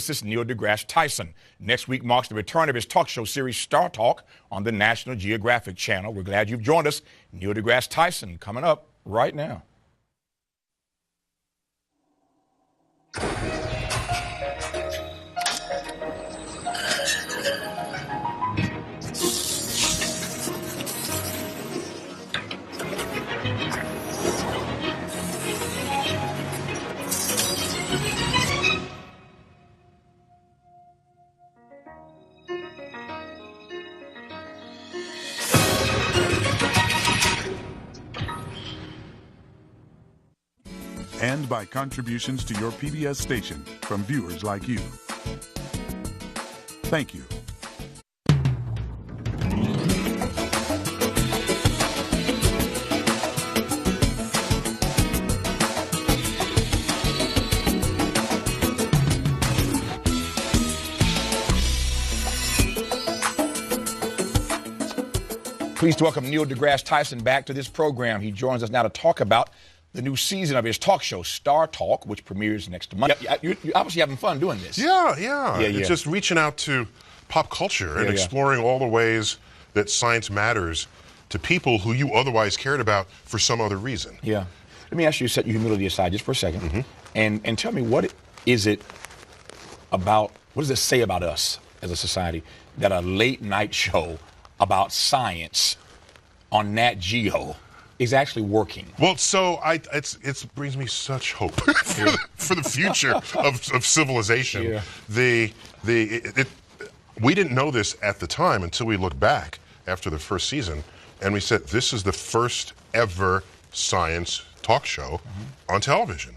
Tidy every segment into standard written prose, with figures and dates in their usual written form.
Astrophysicist Neil deGrasse Tyson. Next week marks the return of his talk show series Star Talk on the National Geographic Channel. We're glad you've joined us. Neil deGrasse Tyson coming up right now. And by contributions to your PBS station from viewers like you. Thank you. Pleased to welcome Neil deGrasse Tyson back to this program. He joins us now to talk about the new season of his talk show, Star Talk, which premieres next month. You're obviously having fun doing this. Yeah. It's just reaching out to pop culture and exploring all the ways that science matters to people who you otherwise cared about for some other reason. Yeah. Let me ask you to set your humility aside just for a second and tell me what does it say about us as a society that a late night show about science on Nat Geo is actually working? Well, so it brings me such hope for the future of civilization. We didn't know this at the time until we looked back after the first season, and we said this is the first ever science talk show on television.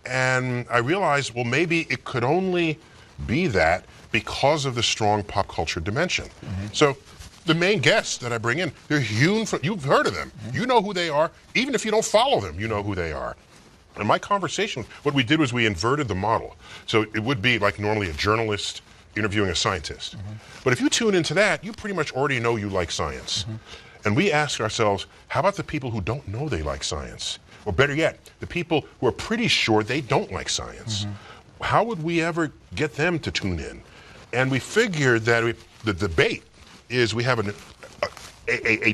And I realized, well, maybe it could only be that because of the strong pop culture dimension. So the main guests that I bring in, they're hewn from, you've heard of them. You know who they are. Even if you don't follow them, you know who they are. In my conversation, what we did was we inverted the model. So it would be like normally a journalist interviewing a scientist. But if you tune into that, you pretty much already know you like science. And we ask ourselves, how about the people who don't know they like science? Or better yet, the people who are pretty sure they don't like science. How would we ever get them to tune in? And we figured that the debate is we have an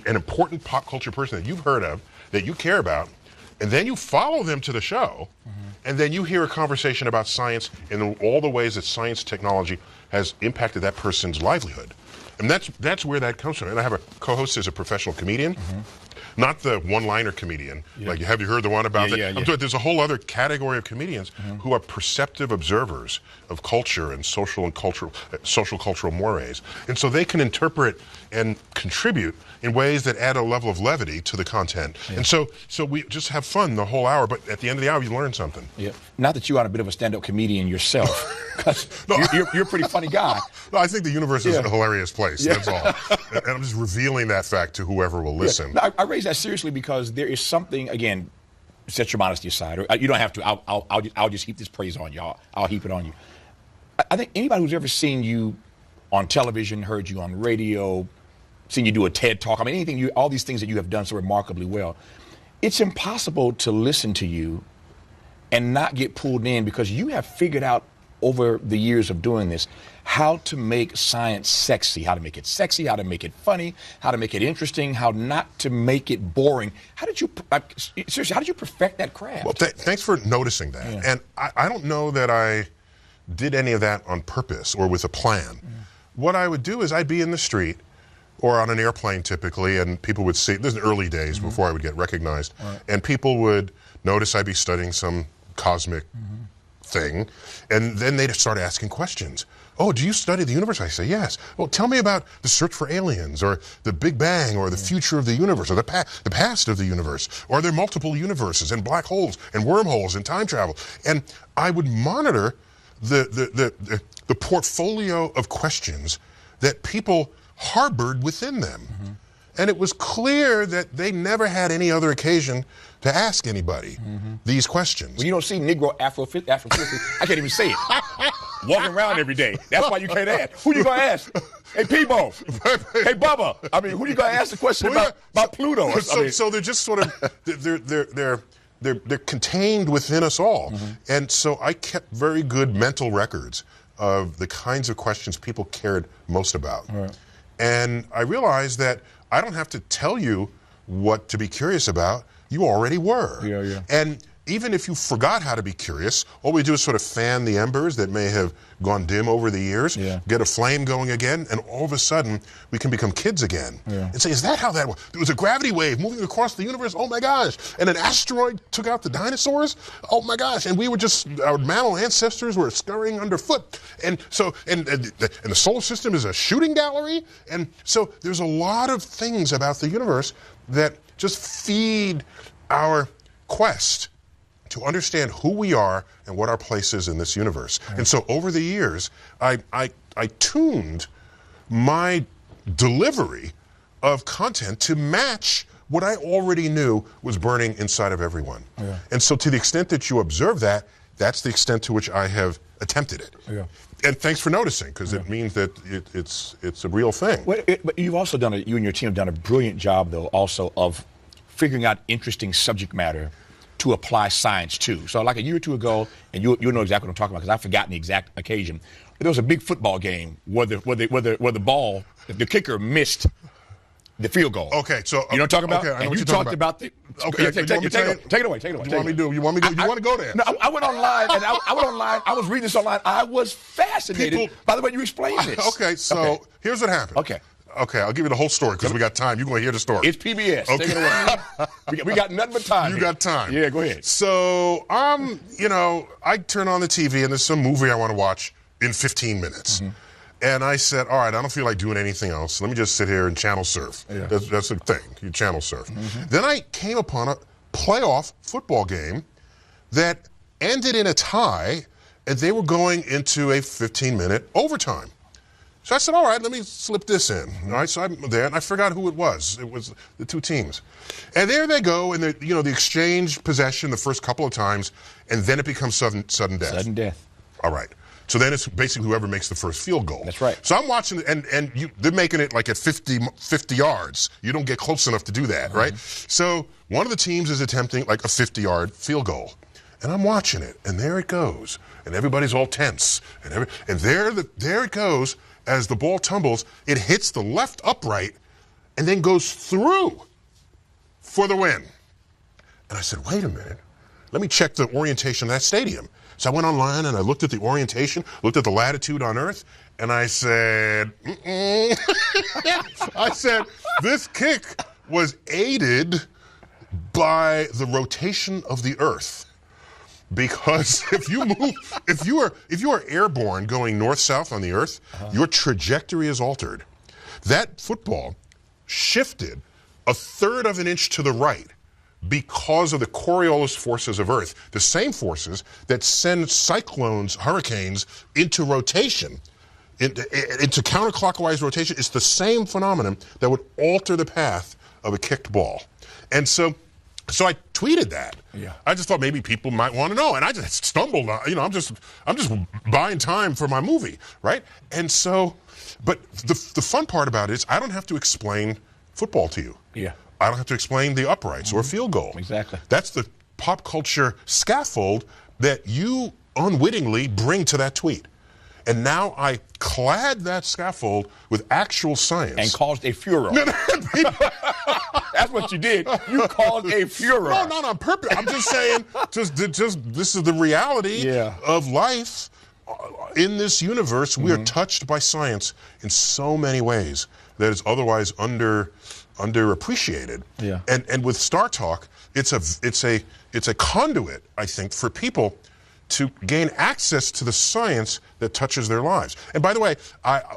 important pop culture person that you've heard of, that you care about, and then you follow them to the show, and then you hear a conversation about science and all the ways that science technology has impacted that person's livelihood. And that's where that comes from. And I have a co-host who's a professional comedian, not the one-liner comedian. Like, have you heard the one about that? There's a whole other category of comedians who are perceptive observers of culture and social cultural mores. And so they can interpret and contribute in ways that add a level of levity to the content. And so we just have fun the whole hour, but at the end of the hour, you learn something. Not that you are a bit of a stand-up comedian yourself, because you're a pretty funny guy. No, I think the universe is a hilarious place, that's all. And I'm just revealing that fact to whoever will listen. No, I raise that seriously because there is something, again, set your modesty aside. Or you don't have to. I'll just heap this praise on you. I'll heap it on you. I think anybody who's ever seen you on television, heard you on radio, seen you do a TED Talk, I mean, all these things that you have done so remarkably well, it's impossible to listen to you and not get pulled in, because you have figured out over the years of doing this how to make science sexy, how to make it funny, how to make it interesting, how not to make it boring. How did you, seriously, how did you perfect that craft? Well, thanks for noticing that. And I don't know that I did any of that on purpose or with a plan. What I would do is I'd be in the street or on an airplane typically, and people would see, this is early days before I would get recognized, and people would notice I'd be studying some cosmic thing, and then they'd start asking questions. Oh, do you study the universe? I say, yes. Well, tell me about the search for aliens, or the Big Bang, or the future of the universe, or the past of the universe, or are there multiple universes, and black holes, and wormholes, and time travel? And I would monitor the portfolio of questions that people harbored within them. And it was clear that they never had any other occasion to ask anybody these questions. Well, you don't see Negro Afrophysicist. I can't even say it. Walking around every day. That's why you can't ask. Who you gonna ask? Hey, Peebo. Hey, Bubba. I mean, who you gonna ask the question about Pluto? So they're just sort of they're contained within us all. And so I kept very good mental records of the kinds of questions people cared most about. Right. And I realized that I don't have to tell you what to be curious about. You already were. Yeah, yeah. And even if you forgot how to be curious, all we do is sort of fan the embers that may have gone dim over the years, get a flame going again, and all of a sudden we can become kids again. And say, is that how that was? There was a gravity wave moving across the universe, oh my gosh, and an asteroid took out the dinosaurs, oh my gosh, and we were just, our mammal ancestors were scurrying underfoot. And so, and the solar system is a shooting gallery, and so there's a lot of things about the universe that just feed our quest to understand who we are and what our place is in this universe. And so over the years, I tuned my delivery of content to match what I already knew was burning inside of everyone. And so to the extent that you observe that, that's the extent to which I have attempted it. And thanks for noticing, because it means that it's a real thing. Well, but you've also done, you and your team have done a brilliant job, though, also of figuring out interesting subject matter to apply science to. So like a year or two ago, and you'll know exactly what I'm talking about because I've forgotten the exact occasion, but there was a big football game where the ball, the kicker missed the field goal. Okay, so you know what I'm talking about? Okay, I know and what you you're talked about the. Okay, take it away. You want me to do? You want me to? You want to go there? No, I went online and I went online. I was reading this online. I was fascinated by the way you explained this. Okay, so here's what happened. Okay, I'll give you the whole story because we got time. You're going to hear the story. It's PBS. Okay. Take it away. we got nothing but time. You got time. Yeah, go ahead. So, I turn on the TV and there's some movie I want to watch in 15 minutes. And I said, all right, I don't feel like doing anything else. Let me just sit here and channel surf. That's the thing. You channel surf. Then I came upon a playoff football game that ended in a tie, and they were going into a 15-minute overtime. So I said, all right, let me slip this in. All right, so I'm there, and I forgot who it was. It was the two teams. And there they go, and the exchange possession the first couple of times, and then it becomes sudden death. Sudden death. All right. So then it's basically whoever makes the first field goal. That's right. So I'm watching, and they're making it like at 50 yards. You don't get close enough to do that, right? So one of the teams is attempting like a 50-yard field goal. And I'm watching it, and there it goes. And everybody's all tense. And there it goes. As the ball tumbles, it hits the left upright and then goes through for the win. And I said, wait a minute. Let me check the orientation of that stadium. So I went online and I looked at the orientation, looked at the latitude on Earth, and I said, I said, this kick was aided by the rotation of the Earth. Because if you are airborne going north-south on the Earth, your trajectory is altered. That football shifted a third of an inch to the right because of the Coriolis forces of Earth, the same forces that send cyclones, hurricanes, into rotation, into counterclockwise rotation. It's the same phenomenon that would alter the path of a kicked ball. And so I tweeted that. I just thought maybe people might want to know, and I just stumbled. I'm just buying time for my movie, right? And so, but the fun part about it is I don't have to explain football to you. I don't have to explain the uprights or field goal. Exactly. That's the pop culture scaffold that you unwittingly bring to that tweet. And now I clad that scaffold with actual science. And caused a furor. That's what you did. You caused a furor. No, not on purpose. I'm just saying, just this is the reality of life. In this universe, we are touched by science in so many ways that is otherwise underappreciated. And with Star Talk, it's a conduit, I think, for people to gain access to the science that touches their lives. And by the way,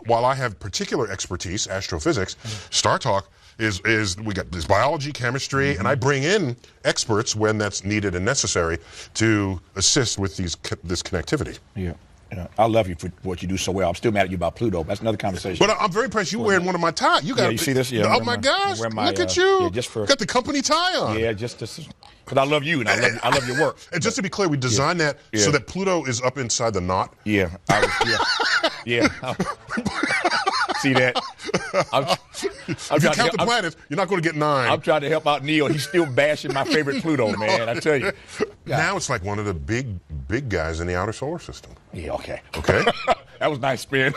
while I have particular expertise, astrophysics, Star Talk is we got this biology, chemistry, and I bring in experts when that's needed and necessary to assist with this connectivity. I love you for what you do so well. I'm still mad at you about Pluto. That's another conversation. But I'm very impressed. You're wearing one of my ties. You got you see this? Oh my gosh! Look at you. Got the company tie on. Just because I love you and I love your work. And just to be clear, we designed that so that Pluto is up inside the knot. See that? If you count the planets, you're not going to get 9. I'm trying to help out Neil. He's still bashing my favorite Pluto, man. I tell you. Now it's like one of the big guys in the outer solar system. Okay. That was nice spin.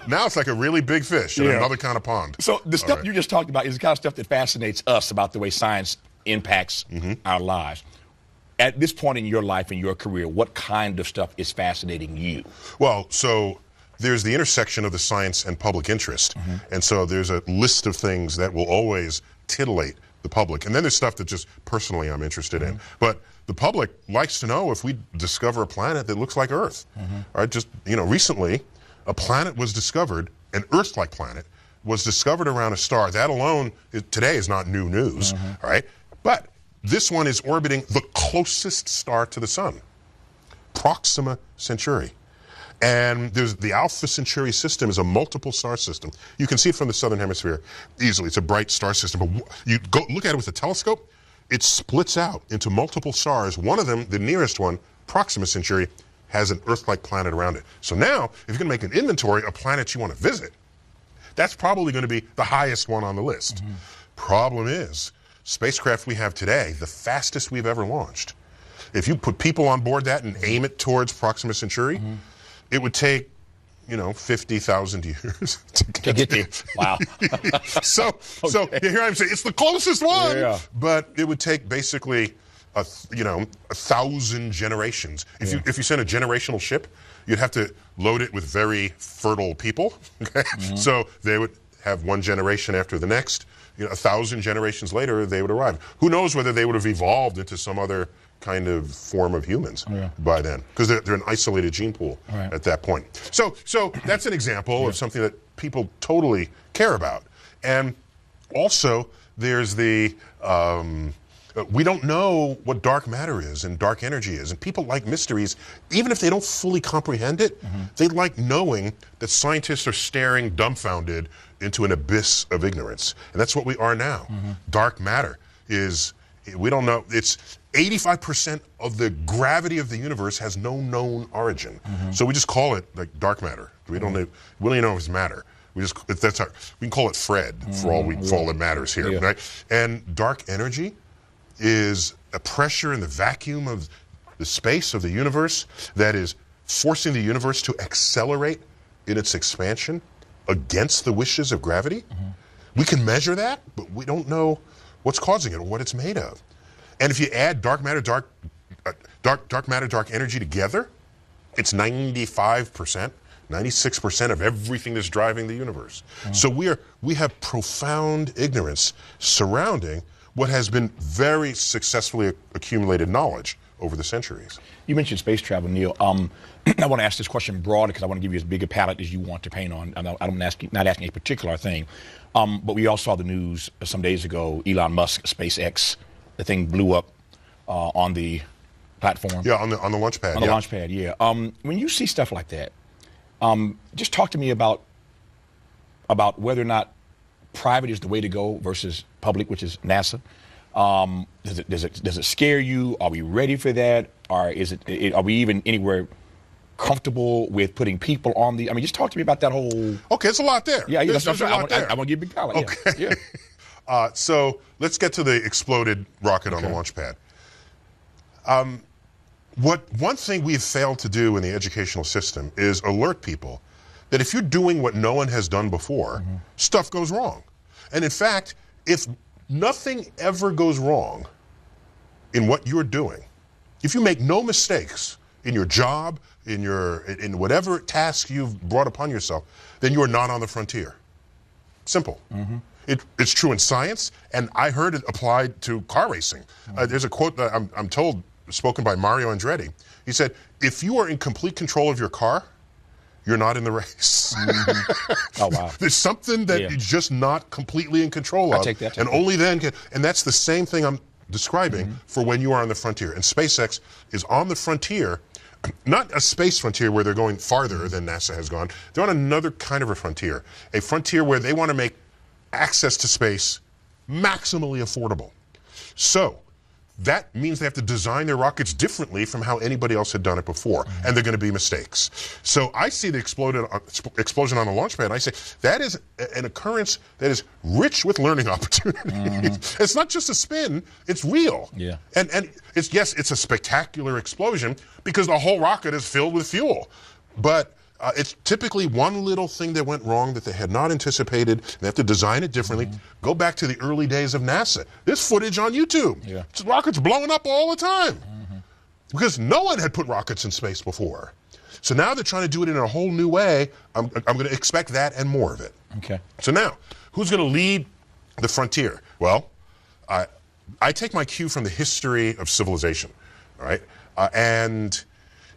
Now it's like a really big fish in another kind of pond. So the stuff you just talked about is the kind of stuff that fascinates us about the way science impacts our lives. At this point in your life and your career, what kind of stuff is fascinating you? Well, so there's the intersection of the science and public interest. And so there's a list of things that will always titillate the public. And then there's stuff that just personally I'm interested in. But the public likes to know if we discover a planet that looks like Earth. All right, just, recently a planet was discovered, an Earth-like planet was discovered around a star. That alone today is not new news, all right? But this one is orbiting the closest star to the sun, Proxima Centauri. And there's the Alpha Centauri system is a multiple star system. You can see it from the southern hemisphere easily. It's a bright star system. But you go look at it with a telescope, it splits out into multiple stars. One of them, the nearest one, Proxima Centauri, has an Earth-like planet around it. So now, if you're going to make an inventory of planets you want to visit, that's probably going to be the highest one on the list. Problem is, spacecraft we have today, the fastest we've ever launched, if you put people on board that and aim it towards Proxima Centauri, it would take, 50,000 years to get there. Wow. So here I'm saying it's the closest one, but it would take basically, 1,000 generations. If you send a generational ship, you'd have to load it with very fertile people. Okay, so they would have one generation after the next. 1,000 generations later, they would arrive. Who knows whether they would have evolved into some other kind of form of humans by then, because they're an isolated gene pool at that point. So that's an example of something that people totally care about. And also, there's the we don't know what dark matter is and dark energy is, and people like mysteries. Even if they don't fully comprehend it, they like knowing that scientists are staring dumbfounded into an abyss of ignorance, and that's what we are now. Dark matter is, we don't know, it's 85% of the gravity of the universe has no known origin. So we just call it like dark matter. We don't know, we don't even know if it's matter. We can call it Fred for all that matters here, right? And dark energy is a pressure in the vacuum of the space of the universe that is forcing the universe to accelerate in its expansion against the wishes of gravity. We can measure that, but we don't know what's causing it or what it's made of. And if you add dark matter, dark energy together, it's 95%, 96% of everything that's driving the universe. So we have profound ignorance surrounding what has been very successfully accumulated knowledge over the centuries. You mentioned space travel, Neil. I want to ask this question broader because I want to give you as big a palette as you want to paint on. I'm not asking a particular thing, but we all saw the news some days ago. Elon Musk, SpaceX, the thing blew up on the platform. Yeah, on the launch pad. On the launch pad, yeah. When you see stuff like that, just talk to me about whether or not private is the way to go versus public, which is NASA. Does it scare you? Are we ready for that? Or are we even anywhere comfortable with putting people on the? I mean, just talk to me about that whole. Okay, there's a lot there. Yeah, there's a lot there. I want to give a big palette. Okay. Yeah. So let's get to the exploded rocket on the launch pad. One thing we've failed to do in the educational system is alert people that if you're doing what no one has done before, stuff goes wrong. And in fact, if nothing ever goes wrong in what you're doing, if you make no mistakes in your job, in whatever task you've brought upon yourself, then you are not on the frontier. Simple. It's true in science, and I heard it applied to car racing. There's a quote that I'm told, spoken by Mario Andretti. He said, if you are in complete control of your car, you're not in the race. Oh, wow. There's something that you're just not completely in control of. Take that. And only then can, and that's the same thing I'm describing for when you are on the frontier. And SpaceX is on the frontier, not a space frontier where they're going farther than NASA has gone. They're on another kind of a frontier where they want to make access to space maximally affordable. So that means they have to design their rockets differently from how anybody else had done it before, and they're going to be mistakes. So I see the explosion on the launch pad, and I say that is an occurrence that is rich with learning opportunities. It's not just a spin, it's real. Yeah. And it's, yes, it's a spectacular explosion because the whole rocket is filled with fuel. But it's typically one little thing that went wrong that they had not anticipated. They have to design it differently. Go back to the early days of NASA. There's footage on YouTube. Yeah. Rockets blowing up all the time because no one had put rockets in space before. So now they're trying to do it in a whole new way. I'm going to expect that and more of it. Okay. So now, who's going to lead the frontier? Well, I take my cue from the history of civilization. All right, and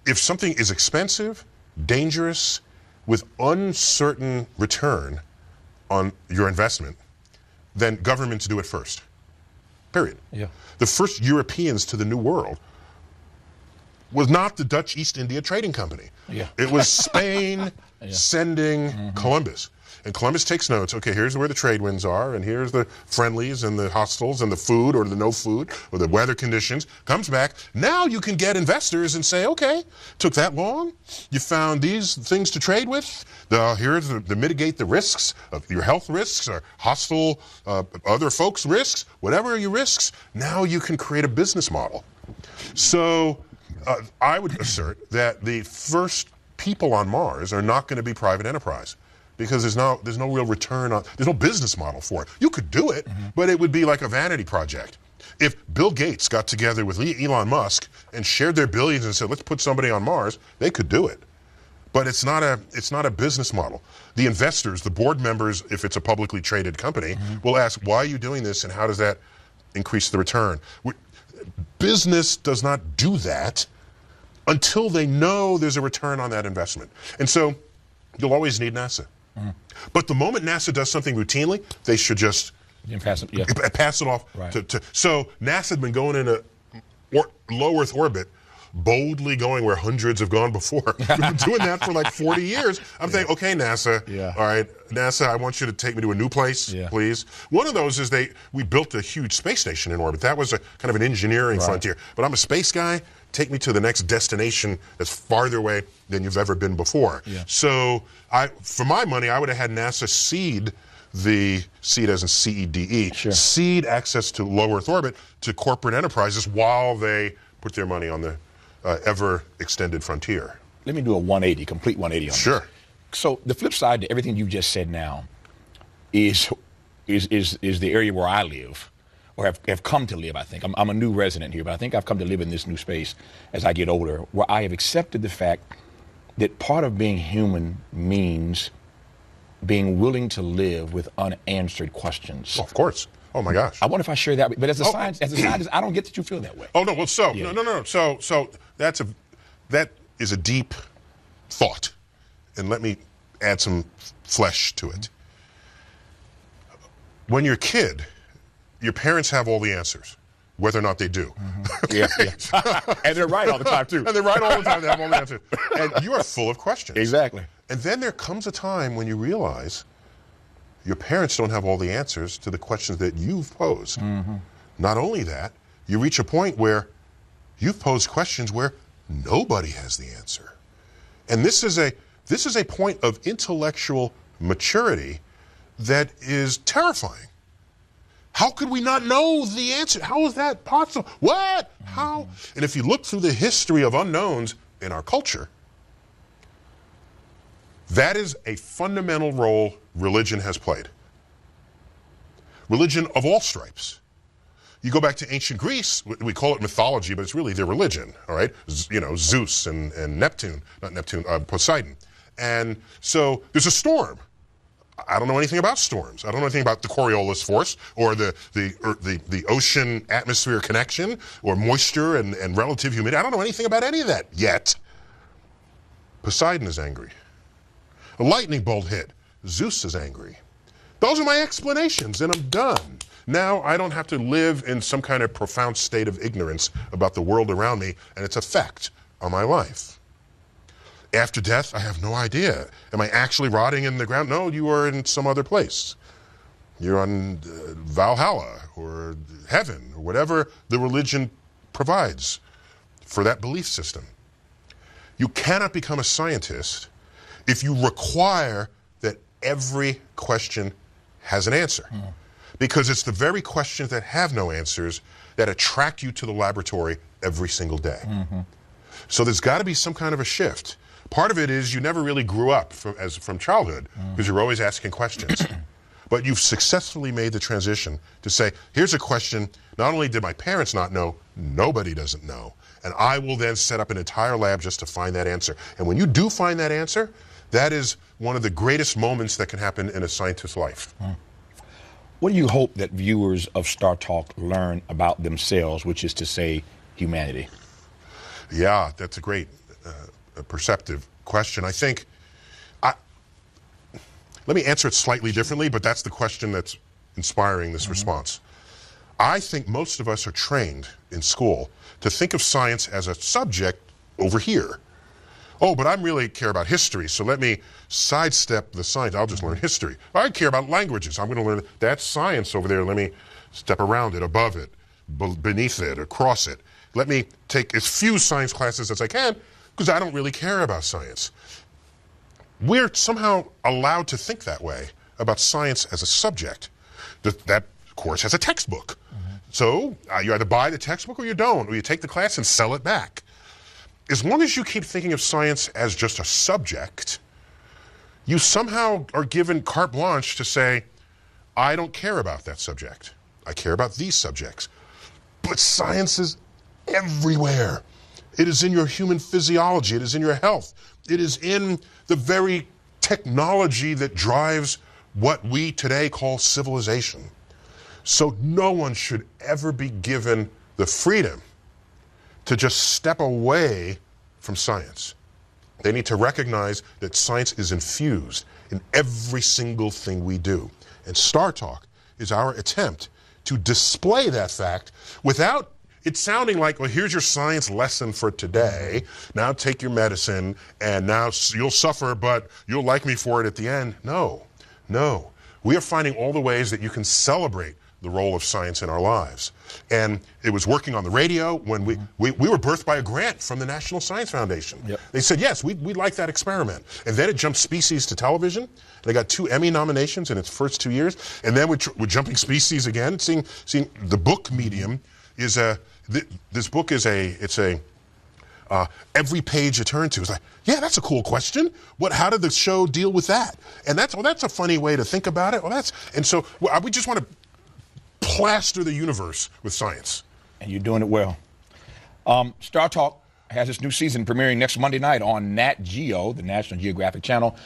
if something is expensive, dangerous, with uncertain return on your investment, then governments do it first. Period. Yeah. The first Europeans to the New World was not the Dutch East India Trading Company. Yeah. It was Spain sending Columbus. And Columbus takes notes. Okay, here's where the trade winds are, and here's the friendlies and the hostiles and the food or the no food or the weather conditions. Comes back. Now you can get investors and say, okay, took that long? You found these things to trade with? Here's to mitigate the risks of your health risks or hostile other folks' risks, whatever are your risks. Now you can create a business model. So I would assert that the first people on Mars are not going to be private enterprise. Because there's no real return on, there's no business model for it. You could do it, but it would be like a vanity project. If Bill Gates got together with Elon Musk and shared their billions and said, let's put somebody on Mars, they could do it. But it's not a business model. The investors, the board members, if it's a publicly traded company, will ask, why are you doing this and how does that increase the return? Business does not do that until they know there's a return on that investment. And so you'll always need NASA. But the moment NASA does something routinely, they should just pass it off. Right. So NASA had been going in a low Earth orbit, boldly going where hundreds have gone before. We've been doing that for like 40 years. I'm thinking, okay, NASA, all right, NASA, I want you to take me to a new place, please. One of those is we built a huge space station in orbit. That was a kind of an engineering frontier. But I'm a space guy. Take me to the next destination that's farther away than you've ever been before. So for my money, I would have had NASA seed as in CEDE, seed access to low Earth orbit to corporate enterprises while they put their money on the ever extended frontier. Let me do a 180, complete 180 on this. Sure. So the flip side to everything you've just said now is the area where I live, or have come to live, I think. I'm a new resident here, but I think I've come to live in this new space as I get older, where I have accepted the fact that part of being human means being willing to live with unanswered questions. Oh, of course. Oh my gosh. I wonder if I share that, but as a scientist, I don't get that you feel that way. Oh no, well, no. So that is a deep thought, and let me add some flesh to it. When you're a kid, your parents have all the answers, whether or not they do. And they're right all the time, too. And they're right all the time. They have all the answers. And you are full of questions. Exactly. And then there comes a time when you realize your parents don't have all the answers to the questions that you've posed. Not only that, you reach a point where you've posed questions where nobody has the answer. And this is a point of intellectual maturity that is terrifying. How could we not know the answer? How is that possible? What? How? And if you look through the history of unknowns in our culture, that is a fundamental role religion has played. Religion of all stripes. You go back to ancient Greece, we call it mythology, but it's really their religion, all right? Zeus and Neptune, not Neptune, Poseidon. And so there's a storm. I don't know anything about storms. I don't know anything about the Coriolis force or the ocean atmosphere connection or moisture and relative humidity. I don't know anything about any of that yet. Poseidon is angry. A lightning bolt hit. Zeus is angry. Those are my explanations, and I'm done. Now I don't have to live in some kind of profound state of ignorance about the world around me and its effect on my life. After death, I have no idea. Am I actually rotting in the ground? No, you are in some other place. You're on Valhalla or heaven or whatever the religion provides for that belief system. You cannot become a scientist if you require that every question has an answer. Because it's the very questions that have no answers that attract you to the laboratory every single day. So there's got to be some kind of a shift. Part of it is you never really grew up from childhood because you're always asking questions. But you've successfully made the transition to say, here's a question, not only did my parents not know, nobody doesn't know. And I will then set up an entire lab just to find that answer. And when you do find that answer, that is one of the greatest moments that can happen in a scientist's life. What do you hope that viewers of Star Talk learn about themselves, which is to say, humanity? Yeah, that's a great perceptive question. I think, let me answer it slightly differently, but that's the question that's inspiring this response. I think most of us are trained in school to think of science as a subject over here. Oh, but I really care about history, so let me sidestep the science. I'll just learn history. I care about languages. I'm going to learn that's science over there. Let me step around it, above it, beneath it, across it. Let me take as few science classes as I can because I don't really care about science. We're somehow allowed to think that way about science as a subject. That course has a textbook. So you either buy the textbook or you don't, or you take the class and sell it back. As long as you keep thinking of science as just a subject, you somehow are given carte blanche to say, I don't care about that subject. I care about these subjects. But science is everywhere. It is in your human physiology. It is in your health. It is in the very technology that drives what we today call civilization. So no one should ever be given the freedom to just step away from science. They need to recognize that science is infused in every single thing we do. And Star Talk is our attempt to display that fact without it sounding like, well, here's your science lesson for today. Now take your medicine, and now you'll suffer, but you'll like me for it at the end. No, no. We are finding all the ways that you can celebrate the role of science in our lives. And it was working on the radio when we were birthed by a grant from the National Science Foundation. They said, yes, we like that experiment. And then it jumped Species to television. And it got 2 Emmy nominations in its first 2 years. And then we're jumping Species again. Seeing the book medium is this book is every page you turn to is like, yeah, that's a cool question. How did the show deal with that? And that's a funny way to think about it. And so we just want to plaster the universe with science. And you're doing it well. Star Talk has its new season premiering next Monday night on Nat Geo, the National Geographic Channel.